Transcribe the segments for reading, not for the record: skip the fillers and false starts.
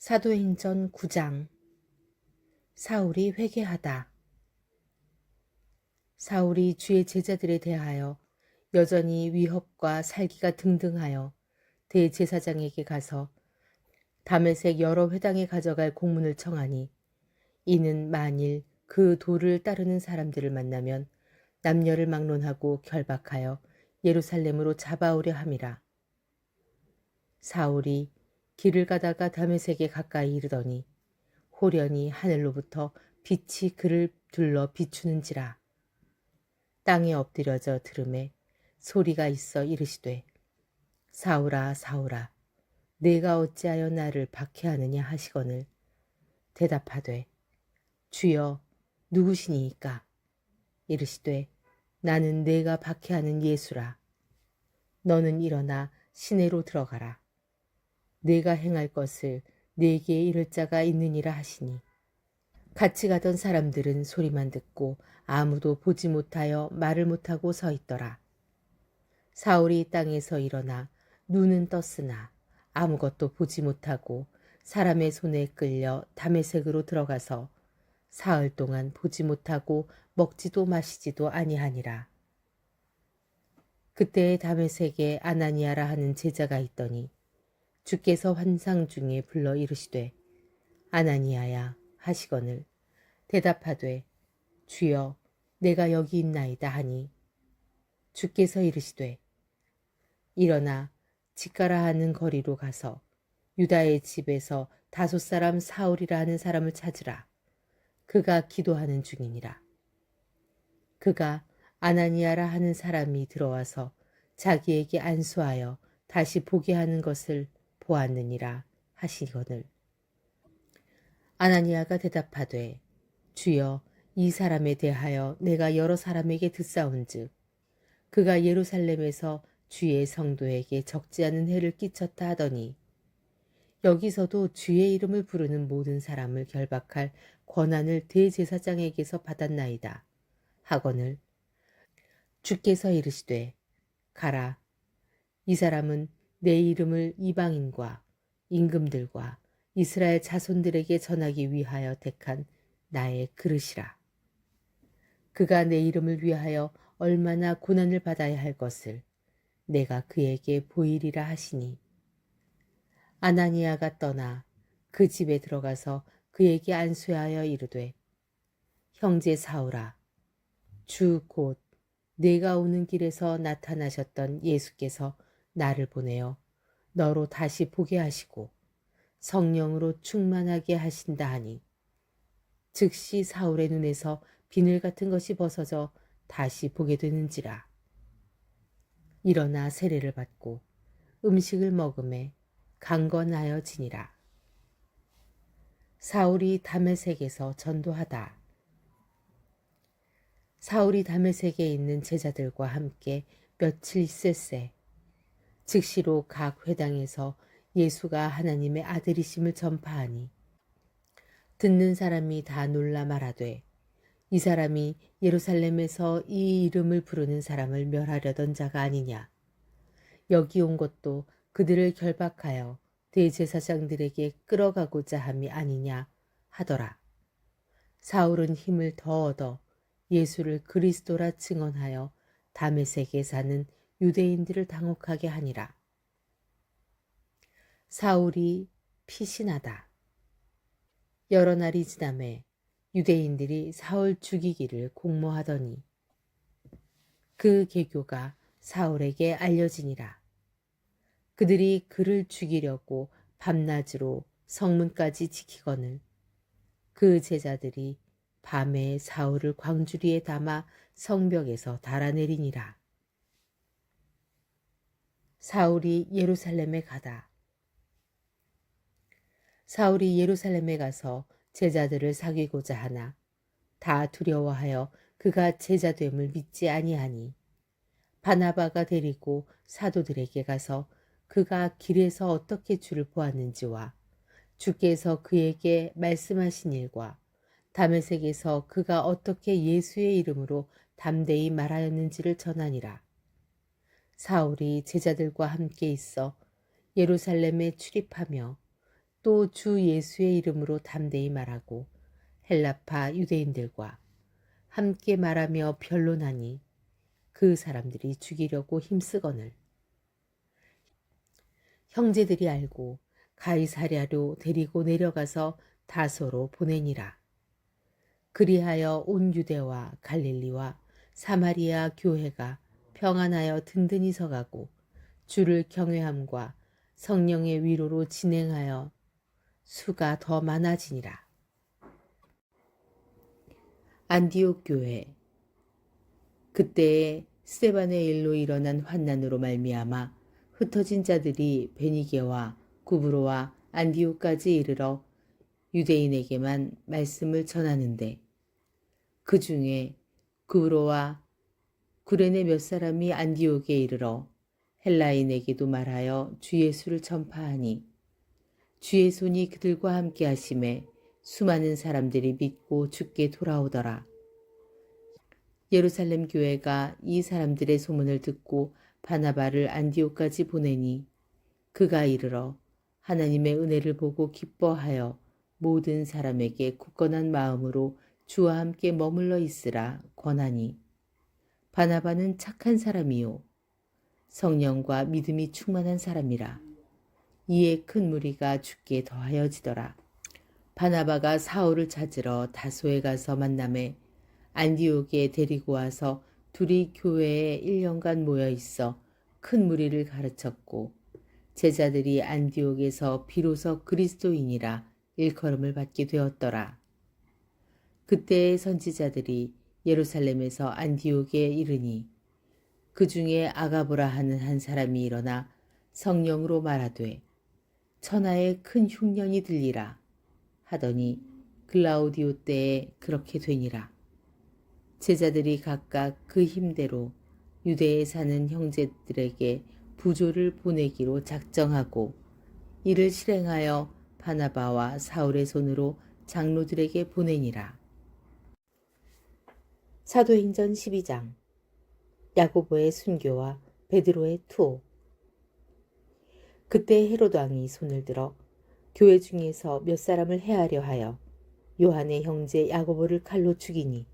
사도행전 9장. 사울이 회개하다. 사울이 주의 제자들에 대하여 여전히 위협과 살기가 등등하여 대제사장에게 가서 다메섹 여러 회당에 가져갈 공문을 청하니, 이는 만일 그 도를 따르는 사람들을 만나면 남녀를 막론하고 결박하여 예루살렘으로 잡아오려 함이라. 사울이 길을 가다가 다메섹에 가까이 이르더니 호련히 하늘로부터 빛이 그를 둘러 비추는지라. 땅에 엎드려져 들음에 소리가 있어 이르시되, 사울아 사울아, 내가 어찌하여 나를 박해하느냐 하시거늘, 대답하되, 주여 누구시니이까? 이르시되, 나는 내가 박해하는 예수라. 너는 일어나 시내로 들어가라. 내가 행할 것을 네게 이를 자가 있느니라 하시니, 같이 가던 사람들은 소리만 듣고 아무도 보지 못하여 말을 못하고 서 있더라. 사울이 땅에서 일어나 눈은 떴으나 아무것도 보지 못하고 사람의 손에 끌려 다메섹으로 들어가서 사흘 동안 보지 못하고 먹지도 마시지도 아니하니라. 그때에 다메섹에 아나니아라 하는 제자가 있더니 주께서 환상 중에 불러 이르시되, 아나니아야 하시거늘, 대답하되, 주여 내가 여기 있나이다 하니, 주께서 이르시되, 일어나 직가라 하는 거리로 가서 유다의 집에서 다섯 사람 사울이라 하는 사람을 찾으라. 그가 기도하는 중이니라. 그가 아나니아라 하는 사람이 들어와서 자기에게 안수하여 다시 보게 하는 것을 보았느니라 하시거늘, 아나니아가 대답하되, 주여 이 사람에 대하여 내가 여러 사람에게 듣사온즉 그가 예루살렘에서 주의 성도에게 적지 않은 해를 끼쳤다 하더니, 여기서도 주의 이름을 부르는 모든 사람을 결박할 권한을 대제사장에게서 받았나이다 하거늘, 주께서 이르시되, 가라. 이 사람은 내 이름을 이방인과 임금들과 이스라엘 자손들에게 전하기 위하여 택한 나의 그릇이라. 그가 내 이름을 위하여 얼마나 고난을 받아야 할 것을 내가 그에게 보이리라 하시니, 아나니아가 떠나 그 집에 들어가서 그에게 안수하여 이르되, 형제 사울아, 주 곧 내가 오는 길에서 나타나셨던 예수께서 나를 보내어 너로 다시 보게 하시고 성령으로 충만하게 하신다 하니, 즉시 사울의 눈에서 비늘 같은 것이 벗어져 다시 보게 되는지라. 일어나 세례를 받고 음식을 먹음에 강건하여지니라. 사울이 다메섹에서 전도하다. 사울이 다메섹에 있는 제자들과 함께 며칠 있을새 즉시로 각 회당에서 예수가 하나님의 아들이심을 전파하니, 듣는 사람이 다 놀라 말하되, 이 사람이 예루살렘에서 이 이름을 부르는 사람을 멸하려던 자가 아니냐. 여기 온 것도 그들을 결박하여 대제사장들에게 끌어가고자 함이 아니냐 하더라. 사울은 힘을 더 얻어 예수를 그리스도라 증언하여 다메섹에 사는 유대인들을 당혹하게 하니라. 사울이 피신하다. 여러 날이 지남에 유대인들이 사울 죽이기를 공모하더니 그 계교가 사울에게 알려지니라. 그들이 그를 죽이려고 밤낮으로 성문까지 지키거늘, 그 제자들이 밤에 사울을 광주리에 담아 성벽에서 달아내리니라. 사울이 예루살렘에 가다. 사울이 예루살렘에 가서 제자들을 사귀고자 하나 다 두려워하여 그가 제자됨을 믿지 아니하니, 바나바가 데리고 사도들에게 가서 그가 길에서 어떻게 주를 보았는지와 주께서 그에게 말씀하신 일과 다메섹에서 그가 어떻게 예수의 이름으로 담대히 말하였는지를 전하니라. 사울이 제자들과 함께 있어 예루살렘에 출입하며 또 주 예수의 이름으로 담대히 말하고 헬라파 유대인들과 함께 말하며 변론하니 그 사람들이 죽이려고 힘쓰거늘 형제들이 알고 가이사랴로 데리고 내려가서 다소로 보내니라. 그리하여 온 유대와 갈릴리와 사마리아 교회가 평안하여 든든히 서가고 주를 경외함과 성령의 위로로 진행하여 수가 더 많아지니라. 안디옥 교회. 그때에 스데반의 일로 일어난 환난으로 말미암아 흩어진 자들이 베니게와 구브로와 안디옥까지 이르러 유대인에게만 말씀을 전하는데 그 중에 구브로와 구레네 몇 사람이 안디옥에 이르러 헬라인에게도 말하여 주 예수를 전파하니 주의 손이 그들과 함께 하심에 수많은 사람들이 믿고 주께 돌아오더라. 예루살렘 교회가 이 사람들의 소문을 듣고 바나바를 안디옥까지 보내니 그가 이르러 하나님의 은혜를 보고 기뻐하여 모든 사람에게 굳건한 마음으로 주와 함께 머물러 있으라 권하니 바나바는 착한 사람이요 성령과 믿음이 충만한 사람이라. 이에 큰 무리가 주께 더하여지더라. 바나바가 사울을 찾으러 다소에 가서 만남에 안디옥에 데리고 와서 둘이 교회에 1년간 모여 있어 큰 무리를 가르쳤고 제자들이 안디옥에서 비로소 그리스도인이라 일컬음을 받게 되었더라. 그때의 선지자들이 예루살렘에서 안디옥에 이르니 그 중에 아가보라 하는 한 사람이 일어나 성령으로 말하되 천하에 큰 흉년이 들리라 하더니 글라우디오 때에 그렇게 되니라. 제자들이 각각 그 힘대로 유대에 사는 형제들에게 부조를 보내기로 작정하고 이를 실행하여 바나바와 사울의 손으로 장로들에게 보내니라. 사도행전 12장. 야고보의 순교와 베드로의 투옥. 그때 헤롯 왕이 손을 들어 교회 중에서 몇 사람을 해하려 하여 요한의 형제 야고보를 칼로 죽이니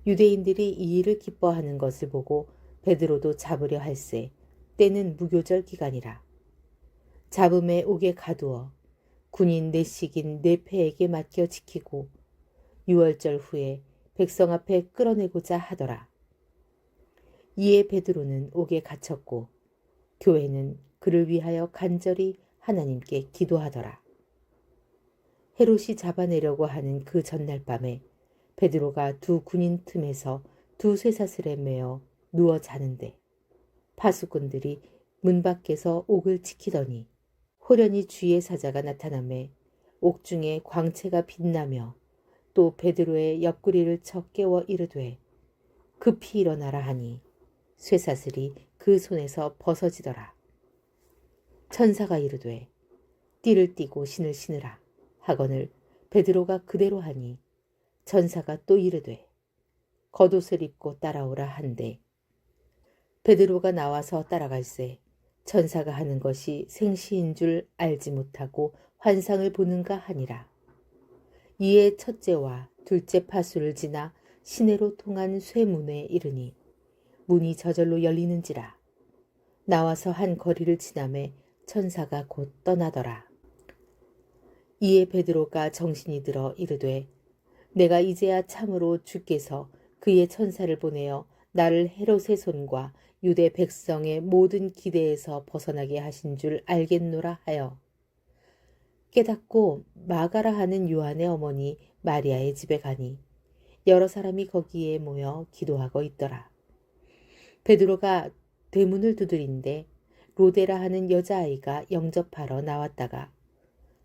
유대인들이 이 일을 기뻐하는 것을 보고 베드로도 잡으려 할세 때는 무교절 기간이라. 잡음에 옥에 가두어 군인 내식인 내패에게 맡겨 지키고 6월절 후에 백성 앞에 끌어내고자 하더라. 이에 베드로는 옥에 갇혔고 교회는 그를 위하여 간절히 하나님께 기도하더라. 헤롯이 잡아내려고 하는 그 전날 밤에 베드로가 두 군인 틈에서 두 쇠사슬에 매어 누워 자는데 파수꾼들이 문 밖에서 옥을 지키더니 호련히 주의 사자가 나타나매 옥중에 광채가 빛나며 또 베드로의 옆구리를 쳐 깨워 이르되 급히 일어나라 하니 쇠사슬이 그 손에서 벗어지더라. 천사가 이르되 띠를 띠고 신을 신으라 하거늘 베드로가 그대로 하니 천사가 또 이르되 겉옷을 입고 따라오라 한데 베드로가 나와서 따라갈새 천사가 하는 것이 생시인 줄 알지 못하고 환상을 보는가 하니라. 이에 첫째와 둘째 파수를 지나 시내로 통한 쇠문에 이르니 문이 저절로 열리는지라. 나와서 한 거리를 지나매 천사가 곧 떠나더라. 이에 베드로가 정신이 들어 이르되 내가 이제야 참으로 주께서 그의 천사를 보내어 나를 헤롯의 손과 유대 백성의 모든 기대에서 벗어나게 하신 줄 알겠노라 하여 깨닫고 마가라 하는 요한의 어머니 마리아의 집에 가니 여러 사람이 거기에 모여 기도하고 있더라. 베드로가 대문을 두드린데 로데라 하는 여자아이가 영접하러 나왔다가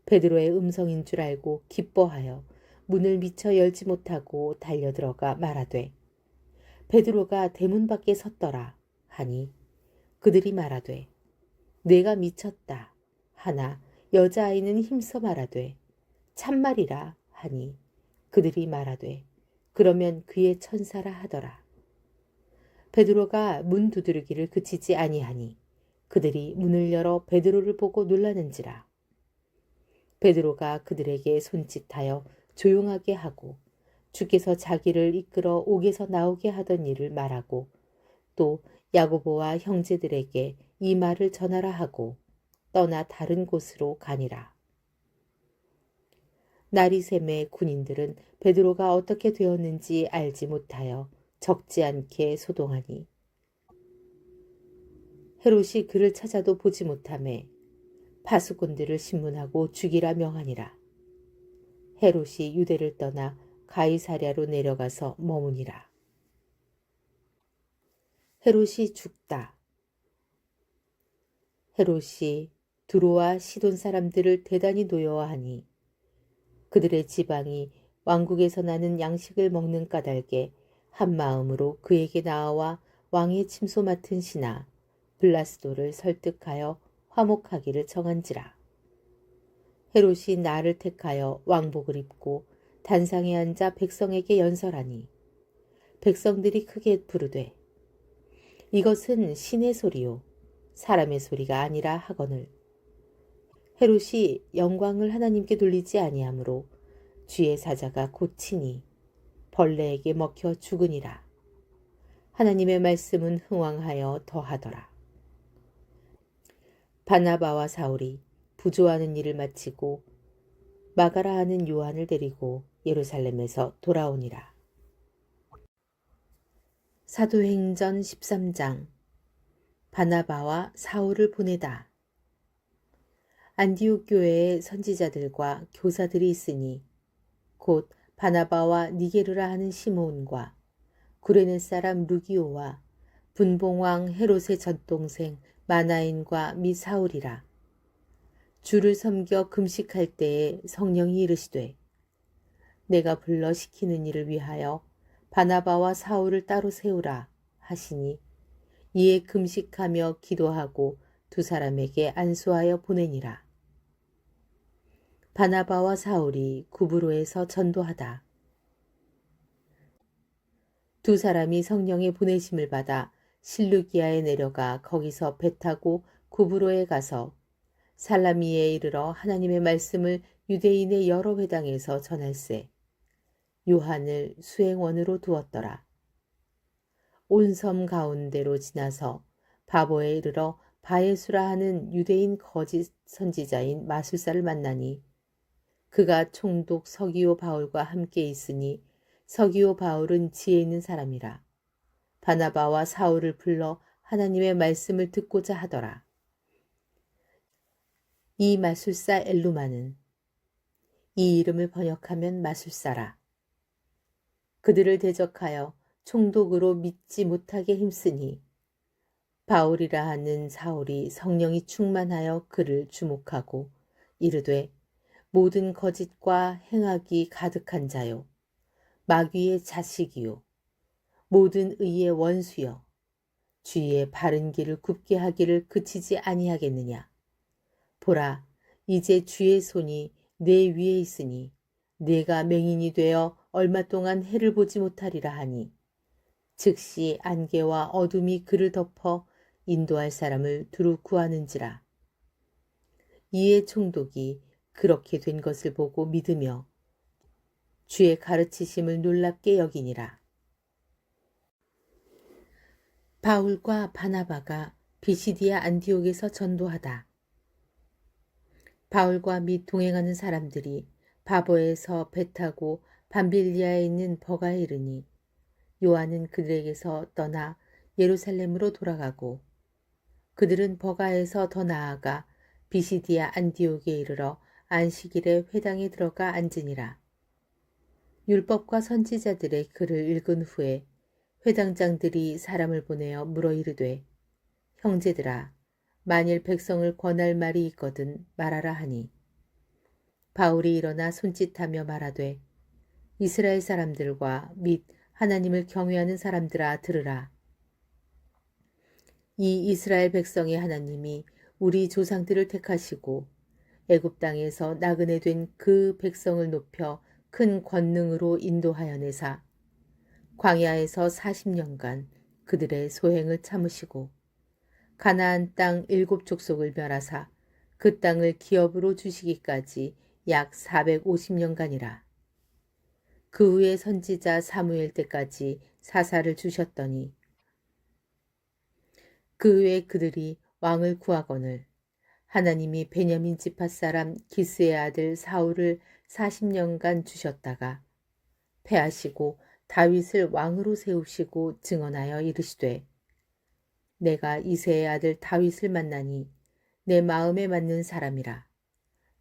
베드로의 음성인 줄 알고 기뻐하여 문을 미처 열지 못하고 달려들어가 말하되 베드로가 대문 밖에 섰더라 하니 그들이 말하되 내가 미쳤다 하나 여자아이는 힘써 말하되 참말이라 하니 그들이 말하되 그러면 그의 천사라 하더라. 베드로가 문 두드리기를 그치지 아니하니 그들이 문을 열어 베드로를 보고 놀라는지라. 베드로가 그들에게 손짓하여 조용하게 하고 주께서 자기를 이끌어 옥에서 나오게 하던 일을 말하고 또 야고보와 형제들에게 이 말을 전하라 하고 떠나 다른 곳으로 가니라. 나리샘의 군인들은 베드로가 어떻게 되었는지 알지 못하여 적지 않게 소동하니 헤롯이 그를 찾아도 보지 못하매 파수꾼들을 신문하고 죽이라 명하니라. 헤롯이 유대를 떠나 가이사랴로 내려가서 머무니라. 헤롯이 죽다. 헤롯이 두로와 시돈 사람들을 대단히 노여워하니 그들의 지방이 왕국에서 나는 양식을 먹는 까닭에 한 마음으로 그에게 나아와 왕의 침소 맡은 신하 블라스도를 설득하여 화목하기를 청한지라. 헤롯이 나를 택하여 왕복을 입고 단상에 앉아 백성에게 연설하니 백성들이 크게 부르되 이것은 신의 소리요 사람의 소리가 아니라 하거늘 헤롯이 영광을 하나님께 돌리지 아니하므로 주의 사자가 고치니 벌레에게 먹혀 죽으니라. 하나님의 말씀은 흥왕하여 더하더라. 바나바와 사울이 부조하는 일을 마치고 마가라 하는 요한을 데리고 예루살렘에서 돌아오니라. 사도행전 13장. 바나바와 사울을 보내다. 안디옥 교회에 선지자들과 교사들이 있으니 곧 바나바와 니게르라 하는 시몬과 구레네 사람 루기오와 분봉왕 헤롯의 젖동생 마나인과 미 사울이라. 주를 섬겨 금식할 때에 성령이 이르시되 내가 불러 시키는 일을 위하여 바나바와 사울을 따로 세우라 하시니 이에 금식하며 기도하고 두 사람에게 안수하여 보내니라. 바나바와 사울이 구브로에서 전도하다. 두 사람이 성령의 보내심을 받아 실루기아에 내려가 거기서 배 타고 구브로에 가서 살라미에 이르러 하나님의 말씀을 유대인의 여러 회당에서 전할세 요한을 수행원으로 두었더라. 온 섬 가운데로 지나서 바보에 이르러 바에수라 하는 유대인 거짓 선지자인 마술사를 만나니 그가 총독 서기오 바울과 함께 있으니 서기오 바울은 지혜 있는 사람이라. 바나바와 사울을 불러 하나님의 말씀을 듣고자 하더라. 이 마술사 엘루마는 이 이름을 번역하면 마술사라. 그들을 대적하여 총독으로 믿지 못하게 힘쓰니 바울이라 하는 사울이 성령이 충만하여 그를 주목하고 이르되 모든 거짓과 행악이 가득한 자요 마귀의 자식이요 모든 의의 원수여 주의 바른 길을 굽게 하기를 그치지 아니하겠느냐. 보라 이제 주의 손이 내 위에 있으니 내가 맹인이 되어 얼마 동안 해를 보지 못하리라 하니 즉시 안개와 어둠이 그를 덮어 인도할 사람을 두루 구하는지라. 이에 총독이 그렇게 된 것을 보고 믿으며 주의 가르치심을 놀랍게 여기니라. 바울과 바나바가 비시디아 안디옥에서 전도하다. 바울과 및 동행하는 사람들이 바보에서 배 타고 밤빌리아에 있는 버가에 이르니 요한은 그들에게서 떠나 예루살렘으로 돌아가고 그들은 버가에서 더 나아가 비시디아 안디옥에 이르러 안식일에 회당에 들어가 앉으니라. 율법과 선지자들의 글을 읽은 후에 회당장들이 사람을 보내어 물어 이르되 형제들아 만일 백성을 권할 말이 있거든 말하라 하니 바울이 일어나 손짓하며 말하되 이스라엘 사람들과 및 하나님을 경외하는 사람들아 들으라. 이 이스라엘 백성의 하나님이 우리 조상들을 택하시고 애굽 땅에서 나그네 된 그 백성을 높여 큰 권능으로 인도하여 내사 광야에서 40년간 그들의 소행을 참으시고 가나안 땅 7 족속을 멸하사 그 땅을 기업으로 주시기까지 약 450년간이라. 그 후에 선지자 사무엘 때까지 사사를 주셨더니 그 후에 그들이 왕을 구하거늘 하나님이 베냐민 지파 사람 기스의 아들 사울을 40년간 주셨다가 패하시고 다윗을 왕으로 세우시고 증언하여 이르시되 내가 이새의 아들 다윗을 만나니 내 마음에 맞는 사람이라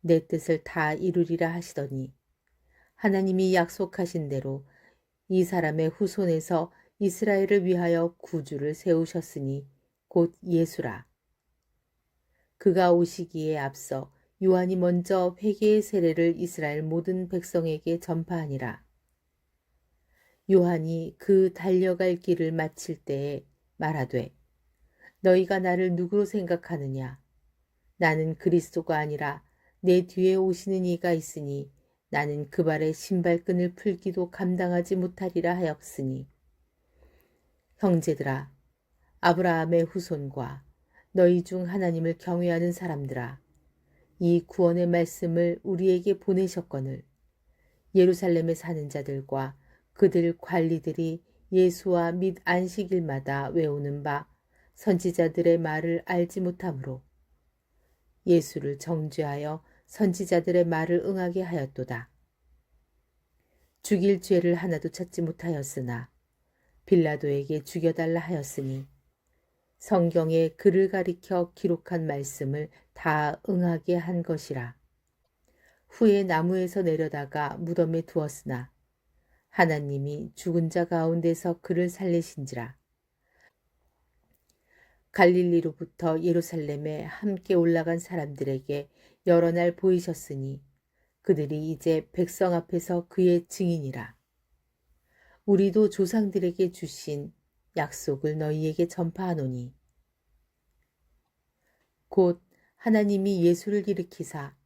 내 뜻을 다 이루리라 하시더니 하나님이 약속하신 대로 이 사람의 후손에서 이스라엘을 위하여 구주를 세우셨으니 곧 예수라. 그가 오시기에 앞서 요한이 먼저 회개의 세례를 이스라엘 모든 백성에게 전파하니라. 요한이 그 달려갈 길을 마칠 때에 말하되 너희가 나를 누구로 생각하느냐? 나는 그리스도가 아니라 내 뒤에 오시는 이가 있으니 나는 그 발의 신발끈을 풀기도 감당하지 못하리라 하였으니 형제들아 아브라함의 후손과 너희 중 하나님을 경외하는 사람들아 이 구원의 말씀을 우리에게 보내셨거늘 예루살렘에 사는 자들과 그들 관리들이 예수와 및 안식일마다 외우는 바 선지자들의 말을 알지 못하므로 예수를 정죄하여 선지자들의 말을 응하게 하였도다. 죽일 죄를 하나도 찾지 못하였으나 빌라도에게 죽여달라 하였으니 성경에 그를 가리켜 기록한 말씀을 다 응하게 한 것이라. 후에 나무에서 내려다가 무덤에 두었으나 하나님이 죽은 자 가운데서 그를 살리신지라. 갈릴리로부터 예루살렘에 함께 올라간 사람들에게 여러 날 보이셨으니 그들이 이제 백성 앞에서 그의 증인이라. 우리도 조상들에게 주신 약속을 너희에게 전파하노니 곧 하나님이 예수를 일으키사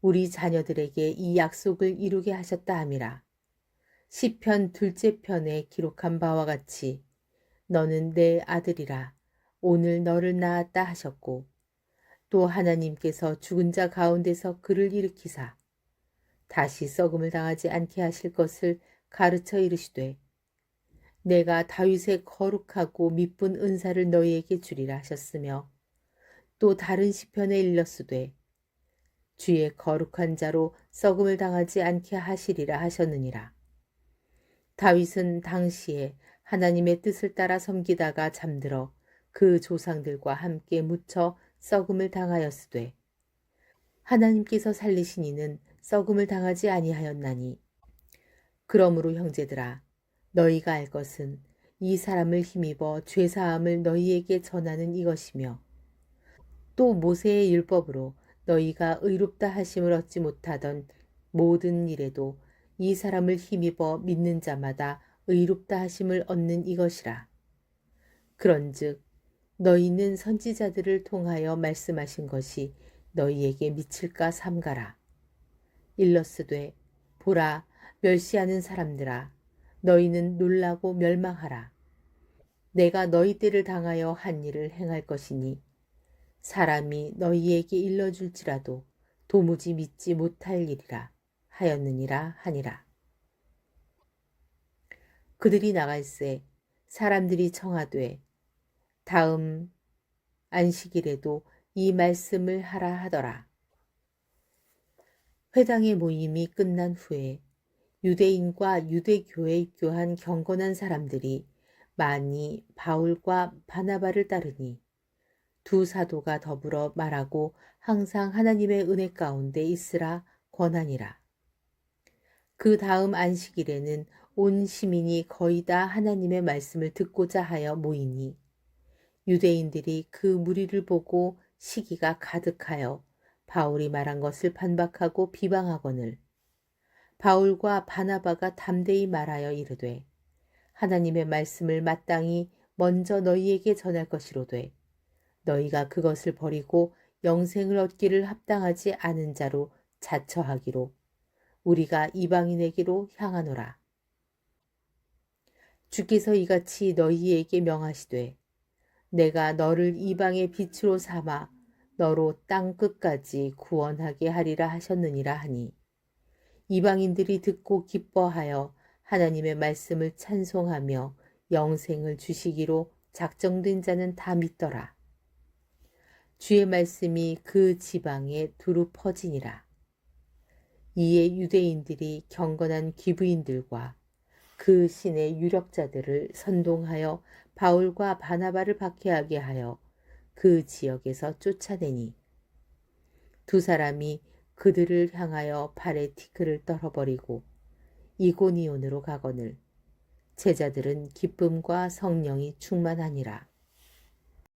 우리 자녀들에게 이 약속을 이루게 하셨다 함이라. 시편 둘째 편에 기록한 바와 같이 너는 내 아들이라 오늘 너를 낳았다 하셨고 또 하나님께서 죽은 자 가운데서 그를 일으키사 다시 썩음을 당하지 않게 하실 것을 가르쳐 이르시되 내가 다윗의 거룩하고 미쁜 은사를 너희에게 주리라 하셨으며 또 다른 시편에 일렀으되 주의 거룩한 자로 썩음을 당하지 않게 하시리라 하셨느니라. 다윗은 당시에 하나님의 뜻을 따라 섬기다가 잠들어 그 조상들과 함께 묻혀 썩음을 당하였으되 하나님께서 살리신 이는 썩음을 당하지 아니하였나니 그러므로 형제들아 너희가 알 것은 이 사람을 힘입어 죄사함을 너희에게 전하는 이것이며 또 모세의 율법으로 너희가 의롭다 하심을 얻지 못하던 모든 일에도 이 사람을 힘입어 믿는 자마다 의롭다 하심을 얻는 이것이라. 그런즉 너희는 선지자들을 통하여 말씀하신 것이 너희에게 미칠까 삼가라. 일러스되 보라 멸시하는 사람들아 너희는 놀라고 멸망하라. 내가 너희 때를 당하여 한 일을 행할 것이니 사람이 너희에게 일러줄지라도 도무지 믿지 못할 일이라 하였느니라 하니라. 그들이 나갈새 사람들이 청하되 다음 안식일에도 이 말씀을 하라 하더라. 회당의 모임이 끝난 후에 유대인과 유대교에 입교한 경건한 사람들이 많이 바울과 바나바를 따르니 두 사도가 더불어 말하고 항상 하나님의 은혜 가운데 있으라 권하니라. 그 다음 안식일에는 온 시민이 거의 다 하나님의 말씀을 듣고자 하여 모이니 유대인들이 그 무리를 보고 시기가 가득하여 바울이 말한 것을 반박하고 비방하거늘 바울과 바나바가 담대히 말하여 이르되 하나님의 말씀을 마땅히 먼저 너희에게 전할 것이로되 너희가 그것을 버리고 영생을 얻기를 합당하지 않은 자로 자처하기로 우리가 이방인에게로 향하노라. 주께서 이같이 너희에게 명하시되 내가 너를 이방의 빛으로 삼아 너로 땅 끝까지 구원하게 하리라 하셨느니라 하니 이방인들이 듣고 기뻐하여 하나님의 말씀을 찬송하며 영생을 주시기로 작정된 자는 다 믿더라. 주의 말씀이 그 지방에 두루 퍼지니라. 이에 유대인들이 경건한 귀부인들과 그 신의 유력자들을 선동하여 바울과 바나바를 박해하게 하여 그 지역에서 쫓아내니 두 사람이 그들을 향하여 발에 티끌을 떨어버리고 이고니온으로 가거늘 제자들은 기쁨과 성령이 충만하니라.